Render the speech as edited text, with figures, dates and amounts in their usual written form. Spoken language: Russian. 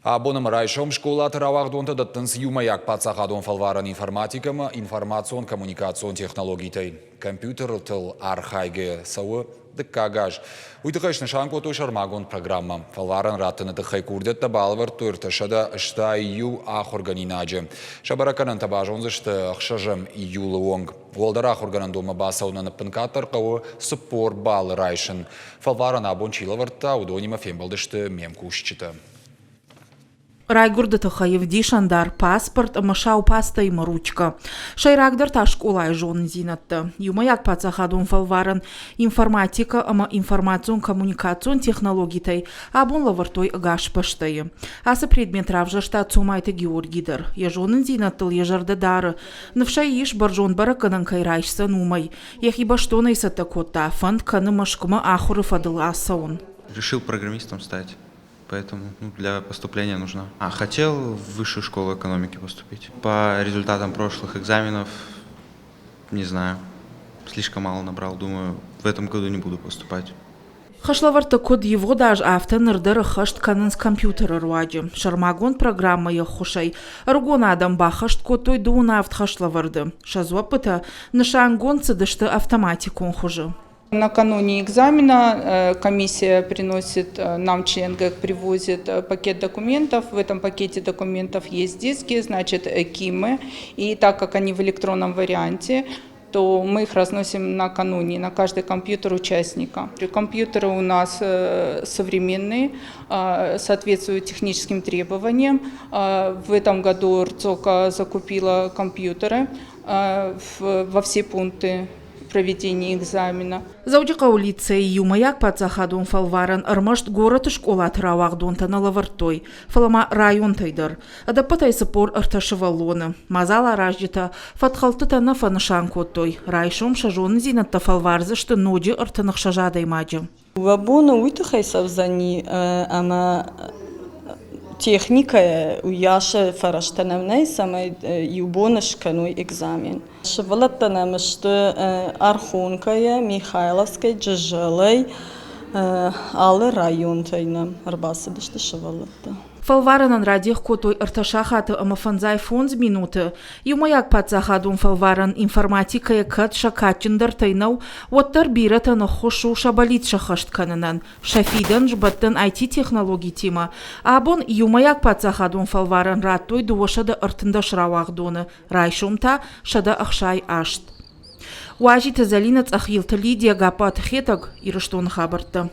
Абоным райшом школа таравагдонта даттынс юмаяк пацахадон фалваран информатикама, информацион коммуникацион технологией. Компьютер тыл архайге сауы дыккагаж. Уйтықышны шанкоту шармагон программа. Фалваран раттыны тықхай курдет табалвар турташада шта ию ахорганинажы. Шабараканан табажонзышты ақшажым июлы онг. Волдар ахорганан дома басауна пынкаттар қауы спор бал райшын. Фалваран абон чилаварта удонима фембалдышты мемкушчыты. Райгурда тахаевди шандар паспорт, машау паста и маручка. Шайрагдар та школа и жон зинатта. Юмаяк пацахадун фалваран информатика, ама информацион коммуникацион технологитай, абон лавартой агаш паштай. Аса предмет равжа штат сумайта Георгидар. Я жон зинаттал ежарда дара. Навшаиш баржон бараканан кайрайшса нумай. Яхиба что найсата кота, фанд кана машкума ахуры фадал асаун. Решил программистом стать. Поэтому для поступления нужно. Хотел в высшую школу экономики поступить. По результатам прошлых экзаменов, не знаю, слишком мало набрал. Думаю, в этом году не буду поступать. Хашлаварта код его даже автонырдары хашт канын с компьютера руаджи. Шармагон программа я хушай. Аргон адам бахашт код той дуна авт хашлаварды. Шазуапыта нашангон цедышты автоматикон хуже. Накануне экзамена комиссия приносит, нам член ГЭК привозит пакет документов. В этом пакете документов есть диски, значит, КИМы. И так как они в электронном варианте, то мы их разносим накануне на каждый компьютер участника. Компьютеры у нас современные, соответствуют техническим требованиям. В этом году РЦОКа закупила компьютеры во все пункты проведения экзамена. Заудика улице юмаяк пацахадун фалваран армашт город школа травагдун таналавартой. Фалама район тайдар. Адапатай сапор арташевалона. Мазала раждита фатхалты тана фанашанкотой. Райшом шажон зинатта фалварзы что ноди артанах шажадай маджи. Вабуна уйтахай савзани, ама техника уяша фараштанамнай самай юбонашканой экзамен. Шевалаттанамышты Архункая, Михайловская, Джажалай, алы район тайнам, арбасыдышты шевалатта. Фалваранан радих котой арташахаты амафанзай фонз минуты. Юмаяк пацахадун фалваран информатикая кат шакачындар тайнау, оттар биратана хошу шабалит шахашт кананан. Шафидан жбаттан IT-технологий тима. Абон юмаяк пацахадун фалваран раттой дуошада артында шравагдоны. Райшумта шада ахшай ашт. Уажи тазалинец ахилта Лидия гапат хетаг ирыштон хабарта.